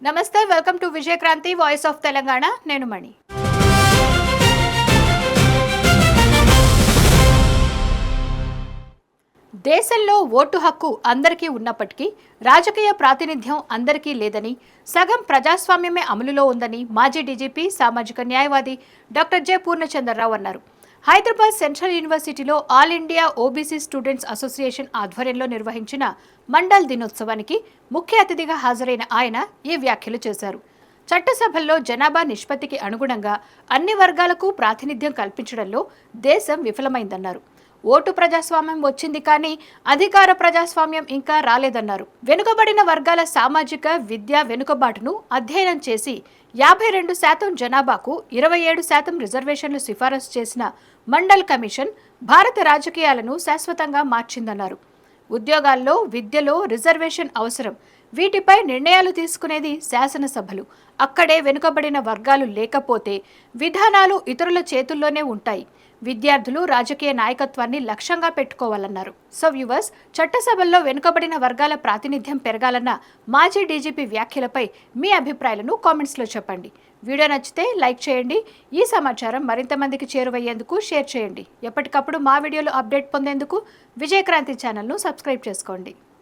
నమస్తే, welcome to Vijayakranthi voice of Telangana. నేను మణి. దేశంలో ఓటు హక్కు అందరికీ ఉన్నప్పటికీ రాజకీయ ప్రాతినిధ్యం అందరికీ లేదని, సగం ప్రజాస్వామ్యమే అమలులో ఉందని మాజీ డీజీపీ, సామాజిక న్యాయవాది డాక్టర్ జె పూర్ణచంద్రరావు అన్నారు. హైదరాబాద్ సెంట్రల్ యూనివర్సిటీలో all India OBC students association ఆధ్వర్యంలో నిర్వహించిన మండల్ దినోత్సవానికి ముఖ్య అతిథిగా హాజరైన ఆయన ఈ వ్యాఖ్యలు చేశారు. చట్టసభల్లో జనాభా నిష్పత్తికి అనుగుణంగా అన్ని వర్గాలకు ప్రాతినిధ్యం కల్పించడంలో దేశం విఫలమైందన్నారు. ఓటు ప్రజాస్వామ్యం వచ్చింది, కానీ అధికార ప్రజాస్వామ్యం ఇంకా రాలేదన్నారు. వెనుకబడిన వర్గాల సామాజిక విద్యా వెనుకబాటును అధ్యయనం చేసి 52% జనాభాకు 27% రిజర్వేషన్లు సిఫారసు చేసిన మండల్ కమిషన్ భారత రాజకీయాలను శాశ్వతంగా మార్చిందన్నారు. ఉద్యోగాల్లో, విద్యలో రిజర్వేషన్ అవసరం. వీటిపై నిర్ణయాలు తీసుకునేది శాసనసభలు. అక్కడే వెనుకబడిన వర్గాలు లేకపోతే విధానాలు ఇతరుల చేతుల్లోనే ఉంటాయి. విద్యార్థులు రాజకీయ నాయకత్వాన్ని లక్ష్యంగా పెట్టుకోవాలన్నారు. సో వ్యూవర్స్, చట్టసభల్లో వెనుకబడిన వర్గాల ప్రాతినిధ్యం పెరగాలన్న మాజీ డీజీపీ వ్యాఖ్యలపై మీ అభిప్రాయాలను కామెంట్స్లో చెప్పండి. వీడియో నచ్చితే లైక్ చేయండి. ఈ సమాచారం మరింత మందికి చేరువయ్యేందుకు షేర్ చేయండి. ఎప్పటికప్పుడు మా వీడియోలు అప్డేట్ పొందేందుకు విజయక్రాంతి ఛానల్ను సబ్స్క్రైబ్ చేసుకోండి.